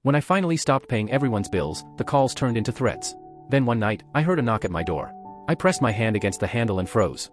When I finally stopped paying everyone's bills, the calls turned into threats. Then one night, I heard a knock at my door. I pressed my hand against the handle and froze.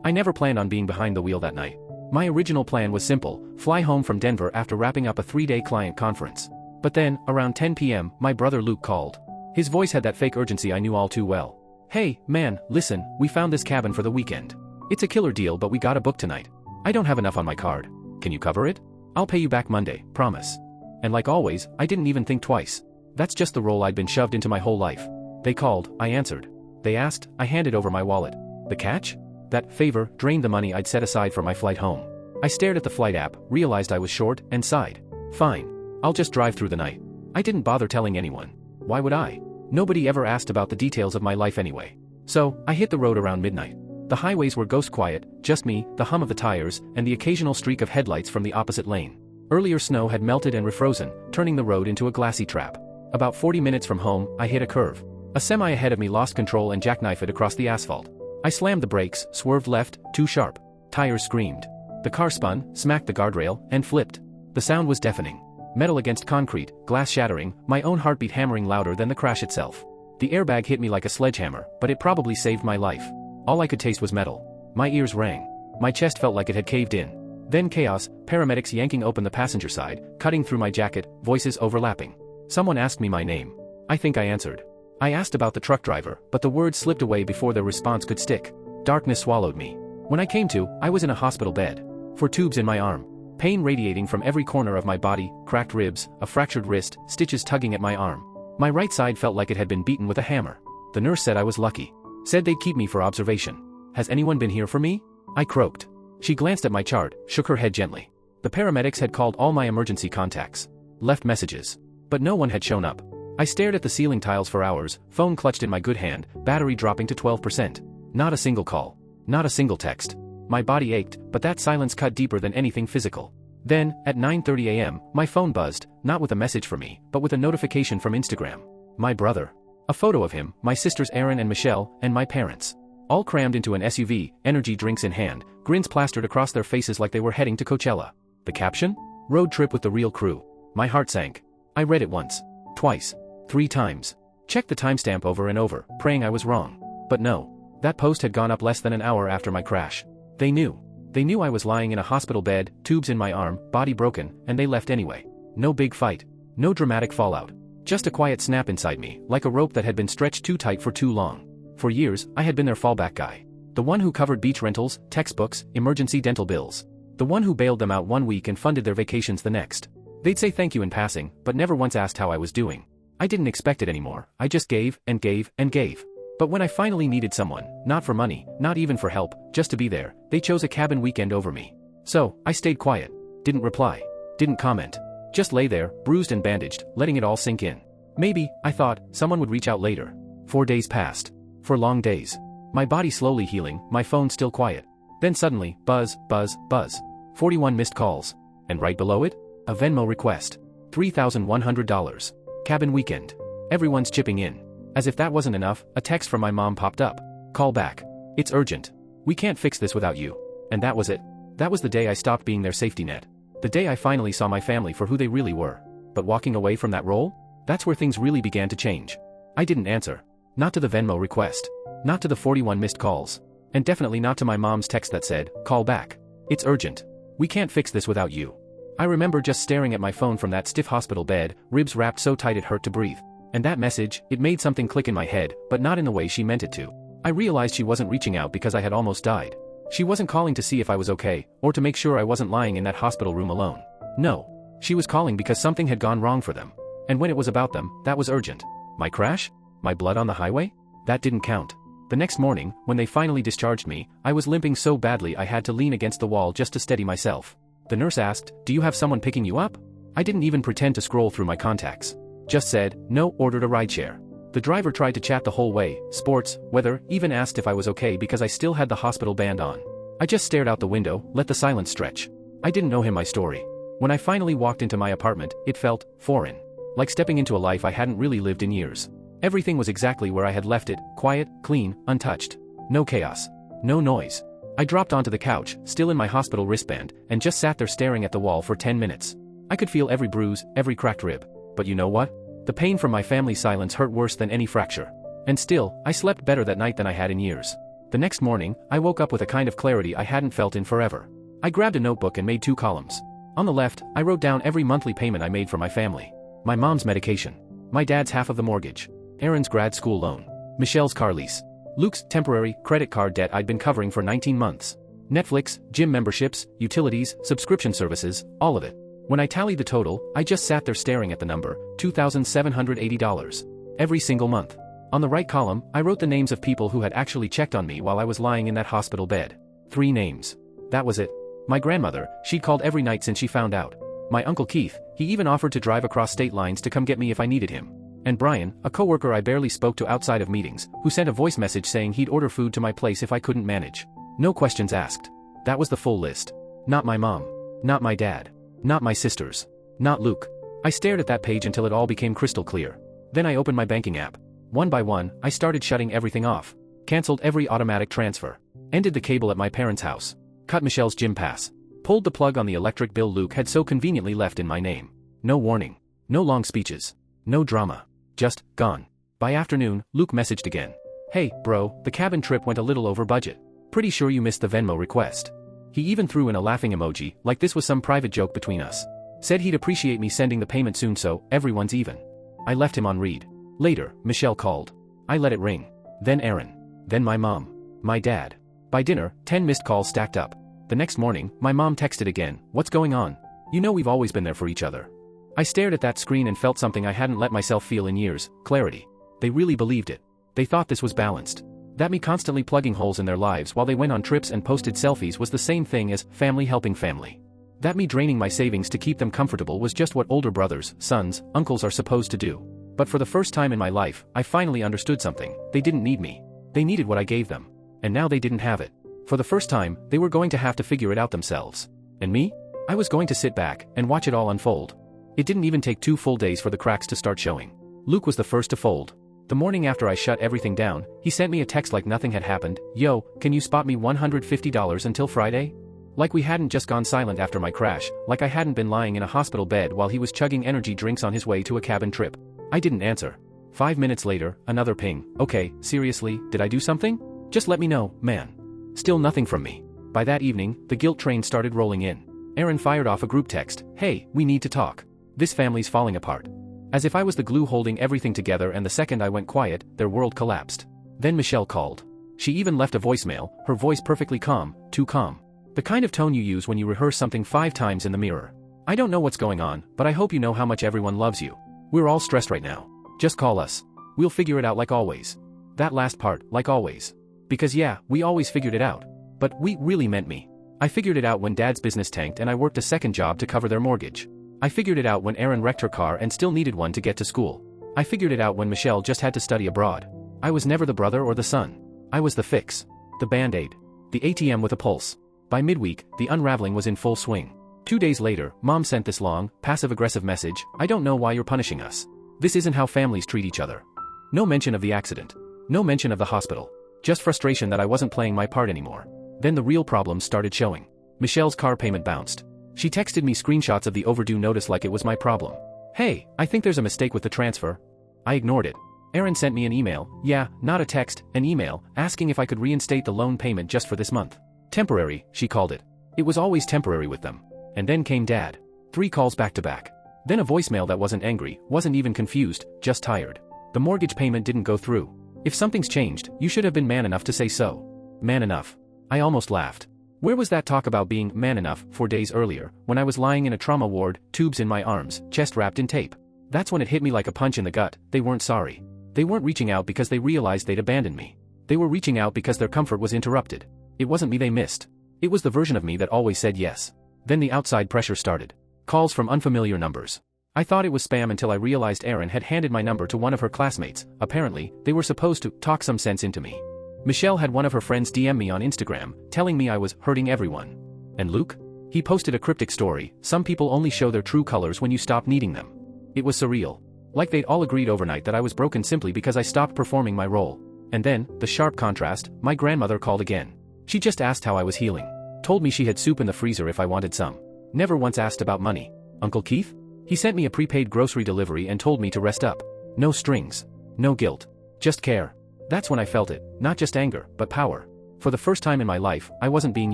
I never planned on being behind the wheel that night. My original plan was simple: fly home from Denver after wrapping up a 3-day client conference. But then, around 10 p.m., my brother Luke called. His voice had that fake urgency I knew all too well. "Hey, man, listen, we found this cabin for the weekend. It's a killer deal, but we gotta book tonight. I don't have enough on my card. Can you cover it? I'll pay you back Monday, promise." And like always, I didn't even think twice. That's just the role I'd been shoved into my whole life. They called, I answered. They asked, I handed over my wallet. The catch? That favor drained the money I'd set aside for my flight home. I stared at the flight app, realized I was short, and sighed. Fine. I'll just drive through the night. I didn't bother telling anyone. Why would I? Nobody ever asked about the details of my life anyway. So, I hit the road around midnight. The highways were ghost quiet, just me, the hum of the tires, and the occasional streak of headlights from the opposite lane. Earlier snow had melted and refrozen, turning the road into a glassy trap. About 40 minutes from home, I hit a curve. A semi ahead of me lost control and jackknifed it across the asphalt. I slammed the brakes, swerved left, too sharp. Tires screamed. The car spun, smacked the guardrail, and flipped. The sound was deafening. Metal against concrete, glass shattering, my own heartbeat hammering louder than the crash itself. The airbag hit me like a sledgehammer, but it probably saved my life. All I could taste was metal. My ears rang. My chest felt like it had caved in. Then chaos, paramedics yanking open the passenger side, cutting through my jacket, voices overlapping. Someone asked me my name. I think I answered. I asked about the truck driver, but the words slipped away before their response could stick. Darkness swallowed me. When I came to, I was in a hospital bed. 4 tubes in my arm. Pain radiating from every corner of my body, cracked ribs, a fractured wrist, stitches tugging at my arm. My right side felt like it had been beaten with a hammer. The nurse said I was lucky. Said they'd keep me for observation. Has anyone been here for me? I croaked. She glanced at my chart, shook her head gently. The paramedics had called all my emergency contacts. Left messages. But no one had shown up. I stared at the ceiling tiles for hours, phone clutched in my good hand, battery dropping to 12%. Not a single call. Not a single text. My body ached, but that silence cut deeper than anything physical. Then, at 9:30 a.m., my phone buzzed, not with a message for me, but with a notification from Instagram. My brother. A photo of him, my sisters Erin and Michelle, and my parents. All crammed into an SUV, energy drinks in hand, grins plastered across their faces like they were heading to Coachella. The caption? Road trip with the real crew. My heart sank. I read it once. Twice. 3 times. Checked the timestamp over and over, praying I was wrong. But no. That post had gone up less than an hour after my crash. They knew. They knew I was lying in a hospital bed, tubes in my arm, body broken, and they left anyway. No big fight. No dramatic fallout. Just a quiet snap inside me, like a rope that had been stretched too tight for too long. For years, I had been their fallback guy. The one who covered beach rentals, textbooks, emergency dental bills. The one who bailed them out one week and funded their vacations the next. They'd say thank you in passing, but never once asked how I was doing. I didn't expect it anymore. I just gave, and gave, and gave. But when I finally needed someone, not for money, not even for help, just to be there, they chose a cabin weekend over me. So, I stayed quiet. Didn't reply. Didn't comment. Just lay there, bruised and bandaged, letting it all sink in. Maybe, I thought, someone would reach out later. 4 days passed. 4 long days. My body slowly healing, my phone still quiet. Then suddenly, buzz, buzz, buzz. 41 missed calls. And right below it? A Venmo request. $3,100. Cabin weekend. Everyone's chipping in. As if that wasn't enough, a text from my mom popped up. Call back. It's urgent. We can't fix this without you. And that was it. That was the day I stopped being their safety net. The day I finally saw my family for who they really were. But walking away from that role? That's where things really began to change. I didn't answer. Not to the Venmo request. Not to the 41 missed calls. And definitely not to my mom's text that said, call back. It's urgent. We can't fix this without you. I remember just staring at my phone from that stiff hospital bed, ribs wrapped so tight it hurt to breathe. And that message, it made something click in my head, but not in the way she meant it to. I realized she wasn't reaching out because I had almost died. She wasn't calling to see if I was okay, or to make sure I wasn't lying in that hospital room alone. No. She was calling because something had gone wrong for them. And when it was about them, that was urgent. My crash? My blood on the highway? That didn't count. The next morning, when they finally discharged me, I was limping so badly I had to lean against the wall just to steady myself. The nurse asked, do you have someone picking you up? I didn't even pretend to scroll through my contacts. Just said, no, ordered a rideshare. The driver tried to chat the whole way, sports, weather, even asked if I was okay because I still had the hospital band on. I just stared out the window, let the silence stretch. I didn't know him my story. When I finally walked into my apartment, it felt foreign. Like stepping into a life I hadn't really lived in years. Everything was exactly where I had left it, quiet, clean, untouched. No chaos. No noise. I dropped onto the couch, still in my hospital wristband, and just sat there staring at the wall for 10 minutes. I could feel every bruise, every cracked rib. But you know what? The pain from my family's silence hurt worse than any fracture. And still, I slept better that night than I had in years. The next morning, I woke up with a kind of clarity I hadn't felt in forever. I grabbed a notebook and made 2 columns. On the left, I wrote down every monthly payment I made for my family. My mom's medication. My dad's half of the mortgage. Aaron's grad school loan. Michelle's car lease. Luke's temporary credit card debt I'd been covering for 19 months. Netflix, gym memberships, utilities, subscription services, all of it. When I tallied the total, I just sat there staring at the number, $2,780. Every single month. On the right column, I wrote the names of people who had actually checked on me while I was lying in that hospital bed. 3 names. That was it. My grandmother, she'd called every night since she found out. My Uncle Keith, he even offered to drive across state lines to come get me if I needed him. And Brian, a coworker I barely spoke to outside of meetings, who sent a voice message saying he'd order food to my place if I couldn't manage. No questions asked. That was the full list. Not my mom. Not my dad. Not my sisters. Not Luke. I stared at that page until it all became crystal clear. Then I opened my banking app. One by one, I started shutting everything off. Canceled every automatic transfer. Ended the cable at my parents' house. Cut Michelle's gym pass. Pulled the plug on the electric bill Luke had so conveniently left in my name. No warning. No long speeches. No drama. Just, gone. By afternoon, Luke messaged again. Hey, bro, the cabin trip went a little over budget. Pretty sure you missed the Venmo request. He even threw in a laughing emoji, like this was some private joke between us. Said he'd appreciate me sending the payment soon so everyone's even. I left him on read. Later, Michelle called. I let it ring. Then Aaron. Then my mom. My dad. By dinner, 10 missed calls stacked up. The next morning, my mom texted again, "What's going on? You know we've always been there for each other." I stared at that screen and felt something I hadn't let myself feel in years, clarity. They really believed it. They thought this was balanced. That me constantly plugging holes in their lives while they went on trips and posted selfies was the same thing as family helping family. That me draining my savings to keep them comfortable was just what older brothers, sons, uncles are supposed to do. But for the first time in my life, I finally understood something. They didn't need me. They needed what I gave them. And now they didn't have it. For the first time, they were going to have to figure it out themselves. And me? I was going to sit back and watch it all unfold. It didn't even take 2 full days for the cracks to start showing. Luke was the first to fold. The morning after I shut everything down, he sent me a text like nothing had happened. "Yo, can you spot me $150 until Friday?" Like we hadn't just gone silent after my crash, like I hadn't been lying in a hospital bed while he was chugging energy drinks on his way to a cabin trip. I didn't answer. 5 minutes later, another ping. "Okay, seriously, did I do something? Just let me know, man." Still nothing from me. By that evening, the guilt train started rolling in. Aaron fired off a group text. "Hey, we need to talk. This family's falling apart." As if I was the glue holding everything together, and the second I went quiet, their world collapsed. Then Michelle called. She even left a voicemail, her voice perfectly calm, too calm. The kind of tone you use when you rehearse something 5 times in the mirror. "I don't know what's going on, but I hope you know how much everyone loves you. We're all stressed right now. Just call us. We'll figure it out like always." That last part, like always. Because yeah, we always figured it out. But we really meant me. I figured it out when Dad's business tanked and I worked a second job to cover their mortgage. I figured it out when Erin wrecked her car and still needed one to get to school. I figured it out when Michelle just had to study abroad. I was never the brother or the son. I was the fix. The band-aid. The ATM with a pulse. By midweek, the unraveling was in full swing. 2 days later, Mom sent this long, passive-aggressive message. "I don't know why you're punishing us. This isn't how families treat each other." No mention of the accident. No mention of the hospital. Just frustration that I wasn't playing my part anymore. Then the real problems started showing. Michelle's car payment bounced. She texted me screenshots of the overdue notice like it was my problem. "Hey, I think there's a mistake with the transfer." I ignored it. Aaron sent me an email, yeah, not a text, an email, asking if I could reinstate the loan payment just for this month. Temporary, she called it. It was always temporary with them. And then came Dad. 3 calls back to back. Then a voicemail that wasn't angry, wasn't even confused, just tired. The mortgage payment didn't go through. If something's changed, you should have been man enough to say so. Man enough. I almost laughed. Where was that talk about being man enough 4 days earlier, when I was lying in a trauma ward, tubes in my arms, chest wrapped in tape? That's when it hit me like a punch in the gut. They weren't sorry. They weren't reaching out because they realized they'd abandoned me. They were reaching out because their comfort was interrupted. It wasn't me they missed. It was the version of me that always said yes. Then the outside pressure started. Calls from unfamiliar numbers. I thought it was spam until I realized Erin had handed my number to one of her classmates. Apparently, they were supposed to talk some sense into me. Michelle had one of her friends DM me on Instagram, telling me I was hurting everyone. And Luke? He posted a cryptic story. "Some people only show their true colors when you stop needing them." It was surreal. Like they'd all agreed overnight that I was broken simply because I stopped performing my role. And then, the sharp contrast, my grandmother called again. She just asked how I was healing. Told me she had soup in the freezer if I wanted some. Never once asked about money. Uncle Keith? He sent me a prepaid grocery delivery and told me to rest up. No strings. No guilt. Just care. That's when I felt it, not just anger, but power. For the first time in my life, I wasn't being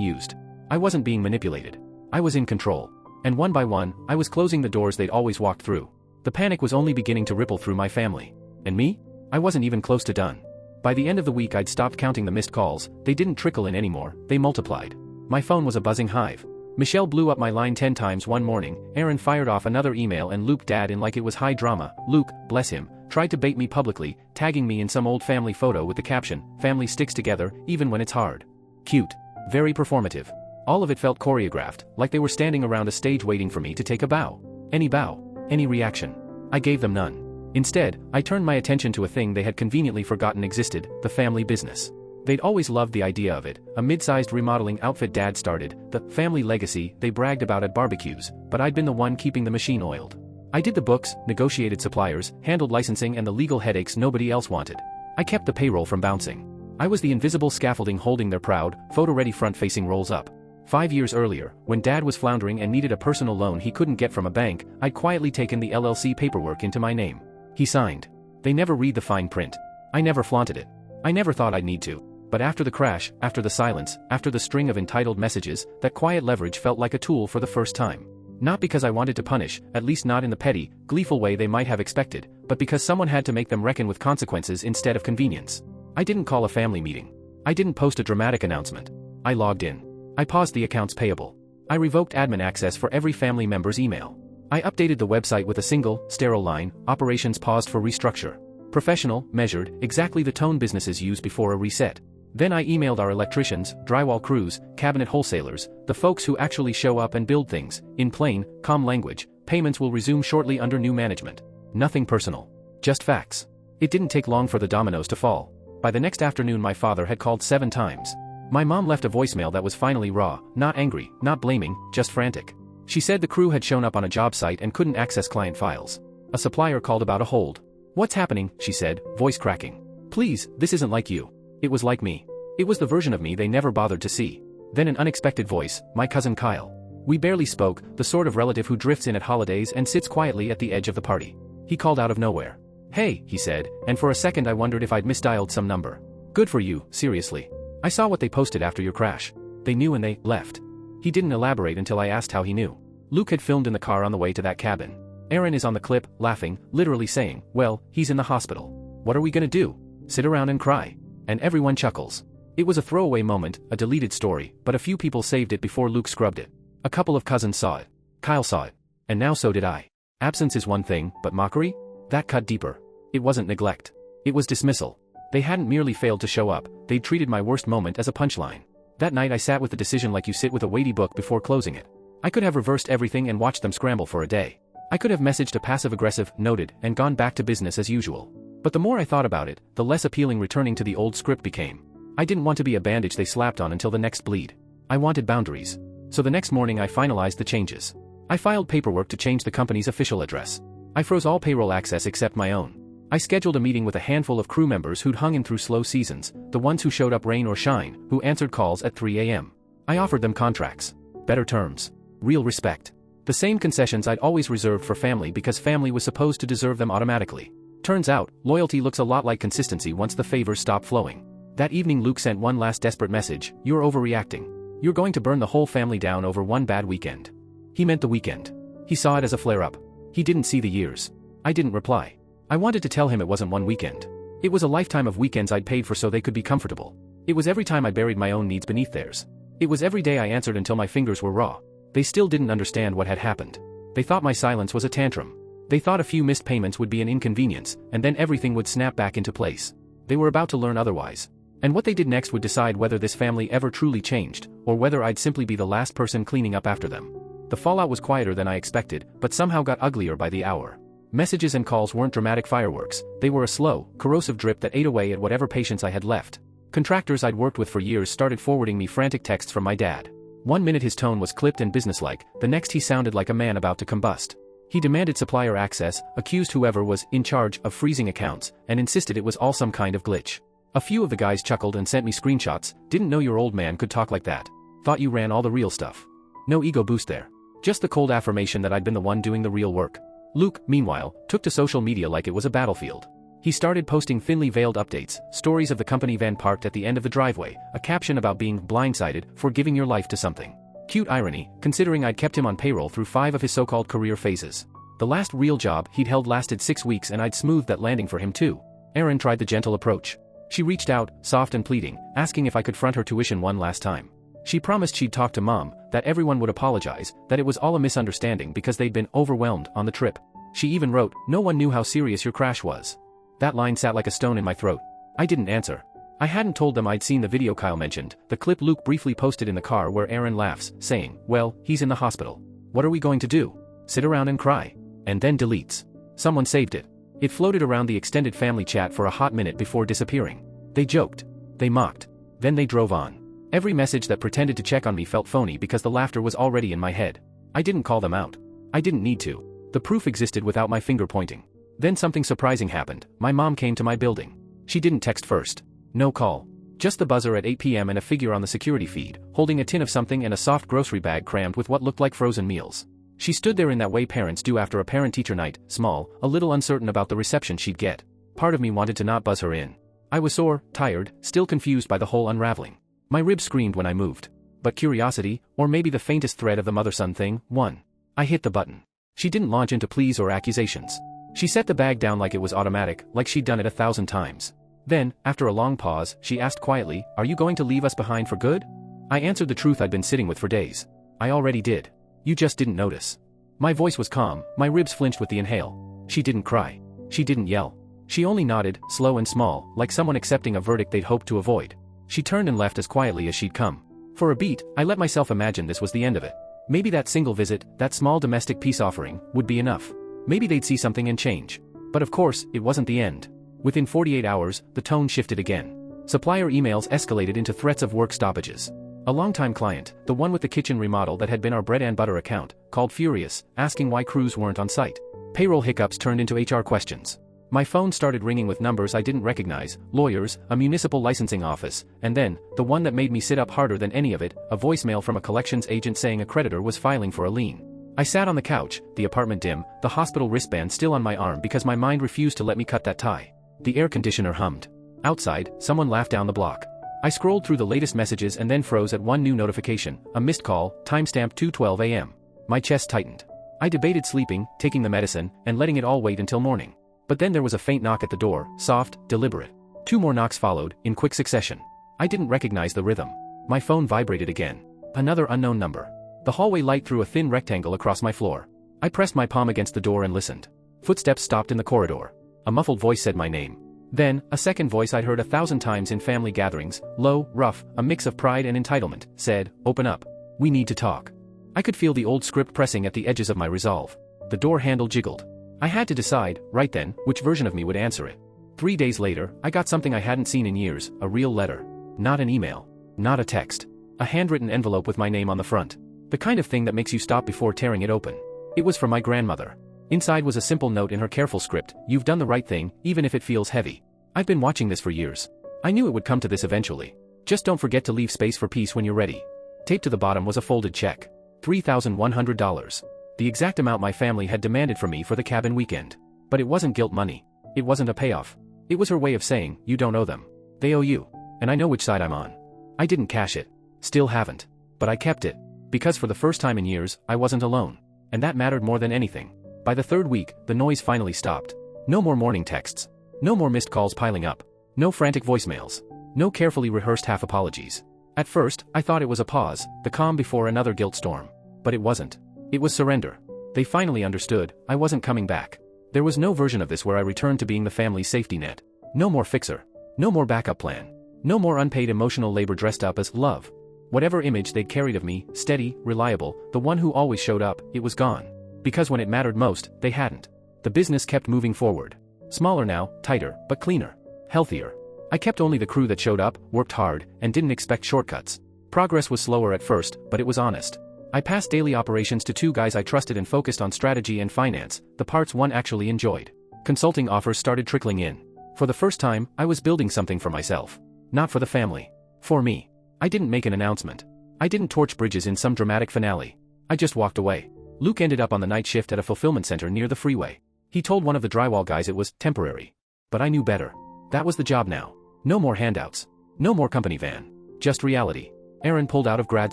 used. I wasn't being manipulated. I was in control. And one by one, I was closing the doors they'd always walked through. The panic was only beginning to ripple through my family. And me? I wasn't even close to done. By the end of the week I'd stopped counting the missed calls, they didn't trickle in anymore, they multiplied. My phone was a buzzing hive. Michelle blew up my line 10 times one morning, Aaron fired off another email and looped Dad in like it was high drama. Luke, bless him, tried to bait me publicly, tagging me in some old family photo with the caption, "Family sticks together, even when it's hard." Cute. Very performative. All of it felt choreographed, like they were standing around a stage waiting for me to take a bow. Any bow. Any reaction. I gave them none. Instead, I turned my attention to a thing they had conveniently forgotten existed, the family business. They'd always loved the idea of it, a mid-sized remodeling outfit Dad started, the family legacy they bragged about at barbecues, but I'd been the one keeping the machine oiled. I did the books, negotiated suppliers, handled licensing and the legal headaches nobody else wanted. I kept the payroll from bouncing. I was the invisible scaffolding holding their proud, photo-ready front-facing rolls up. 5 years earlier, when Dad was floundering and needed a personal loan he couldn't get from a bank, I'd quietly taken the LLC paperwork into my name. He signed. They never read the fine print. I never flaunted it. I never thought I'd need to. But after the crash, after the silence, after the string of entitled messages, that quiet leverage felt like a tool for the first time. Not because I wanted to punish, at least not in the petty, gleeful way they might have expected, but because someone had to make them reckon with consequences instead of convenience. I didn't call a family meeting. I didn't post a dramatic announcement. I logged in. I paused the accounts payable. I revoked admin access for every family member's email. I updated the website with a single, sterile line, operations paused for restructure. Professional, measured, exactly the tone businesses use before a reset. Then I emailed our electricians, drywall crews, cabinet wholesalers, the folks who actually show up and build things, in plain, calm language, payments will resume shortly under new management. Nothing personal. Just facts. It didn't take long for the dominoes to fall. By the next afternoon my father had called 7 times. My mom left a voicemail that was finally raw, not angry, not blaming, just frantic. She said the crew had shown up on a job site and couldn't access client files. A supplier called about a hold. "What's happening?" she said, voice cracking. "Please, this isn't like you." It was like me. It was the version of me they never bothered to see. Then an unexpected voice, my cousin Kyle. We barely spoke, the sort of relative who drifts in at holidays and sits quietly at the edge of the party. He called out of nowhere. "Hey," he said, and for a second I wondered if I'd misdialed some number. "Good for you, seriously. I saw what they posted after your crash. They knew and they left." He didn't elaborate until I asked how he knew. Luke had filmed in the car on the way to that cabin. Aaron is on the clip, laughing, literally saying, "Well, he's in the hospital. What are we gonna do? Sit around and cry?" And everyone chuckles. It was a throwaway moment, a deleted story, but a few people saved it before Luke scrubbed it. A couple of cousins saw it. Kyle saw it. And now so did I. Absence is one thing, but mockery? That cut deeper. It wasn't neglect. It was dismissal. They hadn't merely failed to show up, they'd treated my worst moment as a punchline. That night I sat with the decision like you sit with a weighty book before closing it. I could have reversed everything and watched them scramble for a day. I could have messaged a passive-aggressive, noted, and gone back to business as usual. But the more I thought about it, the less appealing returning to the old script became. I didn't want to be a bandage they slapped on until the next bleed. I wanted boundaries. So the next morning I finalized the changes. I filed paperwork to change the company's official address. I froze all payroll access except my own. I scheduled a meeting with a handful of crew members who'd hung in through slow seasons, the ones who showed up rain or shine, who answered calls at 3 a.m. I offered them contracts. Better terms. Real respect. The same concessions I'd always reserved for family because family was supposed to deserve them automatically. Turns out, loyalty looks a lot like consistency once the favors stop flowing. That evening Luke sent one last desperate message, "You're overreacting. You're going to burn the whole family down over one bad weekend." He meant the weekend. He saw it as a flare-up. He didn't see the years. I didn't reply. I wanted to tell him it wasn't one weekend. It was a lifetime of weekends I'd paid for so they could be comfortable. It was every time I buried my own needs beneath theirs. It was every day I answered until my fingers were raw. They still didn't understand what had happened. They thought my silence was a tantrum. They thought a few missed payments would be an inconvenience, and then everything would snap back into place. They were about to learn otherwise. And what they did next would decide whether this family ever truly changed, or whether I'd simply be the last person cleaning up after them. The fallout was quieter than I expected, but somehow got uglier by the hour. Messages and calls weren't dramatic fireworks, they were a slow, corrosive drip that ate away at whatever patience I had left. Contractors I'd worked with for years started forwarding me frantic texts from my dad. One minute his tone was clipped and businesslike, the next he sounded like a man about to combust. He demanded supplier access, accused whoever was in charge of freezing accounts, and insisted it was all some kind of glitch. A few of the guys chuckled and sent me screenshots. "Didn't know your old man could talk like that. Thought you ran all the real stuff." No ego boost there. Just the cold affirmation that I'd been the one doing the real work. Luke, meanwhile, took to social media like it was a battlefield. He started posting thinly veiled updates, stories of the company van parked at the end of the driveway, a caption about being blindsided for giving your life to something. Cute irony, considering I'd kept him on payroll through 5 of his so-called career phases. The last real job he'd held lasted 6 weeks and I'd smoothed that landing for him too. Erin tried the gentle approach. She reached out, soft and pleading, asking if I could front her tuition one last time. She promised she'd talk to Mom, that everyone would apologize, that it was all a misunderstanding because they'd been overwhelmed on the trip. She even wrote, "No one knew how serious your crash was." That line sat like a stone in my throat. I didn't answer. I hadn't told them I'd seen the video Kyle mentioned, the clip Luke briefly posted in the car where Erin laughs, saying, "Well, he's in the hospital. What are we going to do? Sit around and cry?" And then deletes. Someone saved it. It floated around the extended family chat for a hot minute before disappearing. They joked. They mocked. Then they drove on. Every message that pretended to check on me felt phony because the laughter was already in my head. I didn't call them out. I didn't need to. The proof existed without my finger pointing. Then something surprising happened. My mom came to my building. She didn't text first. No call. Just the buzzer at 8 p.m. and a figure on the security feed, holding a tin of something and a soft grocery bag crammed with what looked like frozen meals. She stood there in that way parents do after a parent-teacher night, small, a little uncertain about the reception she'd get. Part of me wanted to not buzz her in. I was sore, tired, still confused by the whole unraveling. My ribs screamed when I moved. But curiosity, or maybe the faintest thread of the mother-son thing, won. I hit the button. She didn't launch into pleas or accusations. She set the bag down like it was automatic, like she'd done it 1,000 times. Then, after a long pause, she asked quietly, "Are you going to leave us behind for good?" I answered the truth I'd been sitting with for days. "I already did. You just didn't notice." My voice was calm, my ribs flinched with the inhale. She didn't cry. She didn't yell. She only nodded, slow and small, like someone accepting a verdict they'd hoped to avoid. She turned and left as quietly as she'd come. For a beat, I let myself imagine this was the end of it. Maybe that single visit, that small domestic peace offering, would be enough. Maybe they'd see something and change. But of course, it wasn't the end. Within 48 hours, the tone shifted again. Supplier emails escalated into threats of work stoppages. A longtime client, the one with the kitchen remodel that had been our bread and butter account, called furious, asking why crews weren't on site. Payroll hiccups turned into HR questions. My phone started ringing with numbers I didn't recognize, lawyers, a municipal licensing office, and then, the one that made me sit up harder than any of it, a voicemail from a collections agent saying a creditor was filing for a lien. I sat on the couch, the apartment dim, the hospital wristband still on my arm because my mind refused to let me cut that tie. The air conditioner hummed. Outside, someone laughed down the block. I scrolled through the latest messages and then froze at one new notification, a missed call, timestamp 2:12 a.m. My chest tightened. I debated sleeping, taking the medicine, and letting it all wait until morning. But then there was a faint knock at the door, soft, deliberate. 2 more knocks followed, in quick succession. I didn't recognize the rhythm. My phone vibrated again. Another unknown number. The hallway light threw a thin rectangle across my floor. I pressed my palm against the door and listened. Footsteps stopped in the corridor. A muffled voice said my name. Then, a second voice I'd heard 1,000 times in family gatherings, low, rough, a mix of pride and entitlement, said, "Open up. We need to talk." I could feel the old script pressing at the edges of my resolve. The door handle jiggled. I had to decide, right then, which version of me would answer it. 3 days later, I got something I hadn't seen in years, a real letter. Not an email. Not a text. A handwritten envelope with my name on the front. The kind of thing that makes you stop before tearing it open. It was from my grandmother. Inside was a simple note in her careful script, "You've done the right thing, even if it feels heavy. I've been watching this for years. I knew it would come to this eventually. Just don't forget to leave space for peace when you're ready." Taped to the bottom was a folded check. $3,100. The exact amount my family had demanded from me for the cabin weekend. But it wasn't guilt money. It wasn't a payoff. It was her way of saying, "You don't owe them. They owe you. And I know which side I'm on." I didn't cash it. Still haven't. But I kept it. Because for the first time in years, I wasn't alone. And that mattered more than anything. By the 3rd week, the noise finally stopped. No more morning texts. No more missed calls piling up. No frantic voicemails. No carefully rehearsed half apologies. At first, I thought it was a pause, the calm before another guilt storm. But it wasn't. It was surrender. They finally understood, I wasn't coming back. There was no version of this where I returned to being the family's safety net. No more fixer. No more backup plan. No more unpaid emotional labor dressed up as love. Whatever image they'd carried of me, steady, reliable, the one who always showed up, it was gone. Because when it mattered most, they hadn't. The business kept moving forward. Smaller now, tighter, but cleaner. Healthier. I kept only the crew that showed up, worked hard, and didn't expect shortcuts. Progress was slower at first, but it was honest. I passed daily operations to 2 guys I trusted and focused on strategy and finance, the parts one actually enjoyed. Consulting offers started trickling in. For the first time, I was building something for myself. Not for the family. For me. I didn't make an announcement. I didn't torch bridges in some dramatic finale. I just walked away. Luke ended up on the night shift at a fulfillment center near the freeway. He told one of the drywall guys it was temporary. But I knew better. That was the job now. No more handouts. No more company van. Just reality. Erin pulled out of grad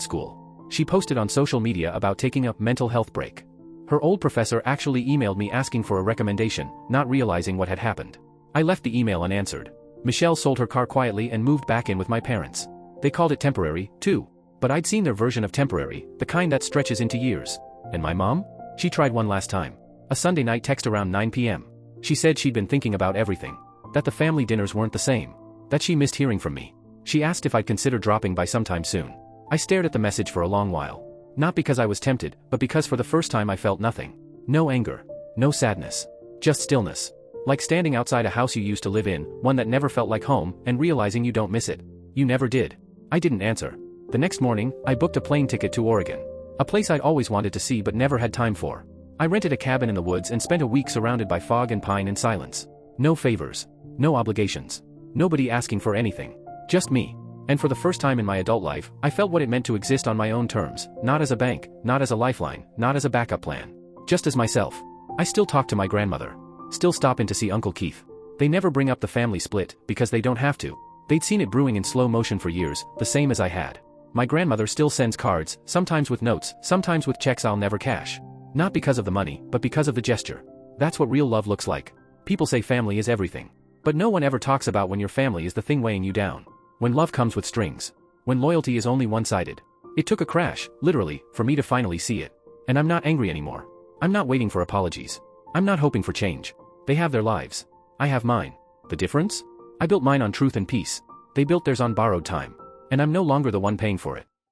school. She posted on social media about taking a mental health break. Her old professor actually emailed me asking for a recommendation, not realizing what had happened. I left the email unanswered. Michelle sold her car quietly and moved back in with my parents. They called it temporary, too. But I'd seen their version of temporary, the kind that stretches into years. And my mom? She tried one last time. A Sunday night text around 9 p.m. She said she'd been thinking about everything. That the family dinners weren't the same. That she missed hearing from me. She asked if I'd consider dropping by sometime soon. I stared at the message for a long while. Not because I was tempted, but because for the first time I felt nothing. No anger. No sadness. Just stillness. Like standing outside a house you used to live in, one that never felt like home, and realizing you don't miss it. You never did. I didn't answer. The next morning, I booked a plane ticket to Oregon. A place I'd always wanted to see but never had time for. I rented a cabin in the woods and spent a week surrounded by fog and pine and silence. No favors. No obligations. Nobody asking for anything. Just me. And for the first time in my adult life, I felt what it meant to exist on my own terms, not as a bank, not as a lifeline, not as a backup plan. Just as myself. I still talk to my grandmother. Still stop in to see Uncle Keith. They never bring up the family split, because they don't have to. They'd seen it brewing in slow motion for years, the same as I had. My grandmother still sends cards, sometimes with notes, sometimes with checks I'll never cash. Not because of the money, but because of the gesture. That's what real love looks like. People say family is everything. But no one ever talks about when your family is the thing weighing you down. When love comes with strings. When loyalty is only one-sided. It took a crash, literally, for me to finally see it. And I'm not angry anymore. I'm not waiting for apologies. I'm not hoping for change. They have their lives. I have mine. The difference? I built mine on truth and peace. They built theirs on borrowed time. And I'm no longer the one paying for it.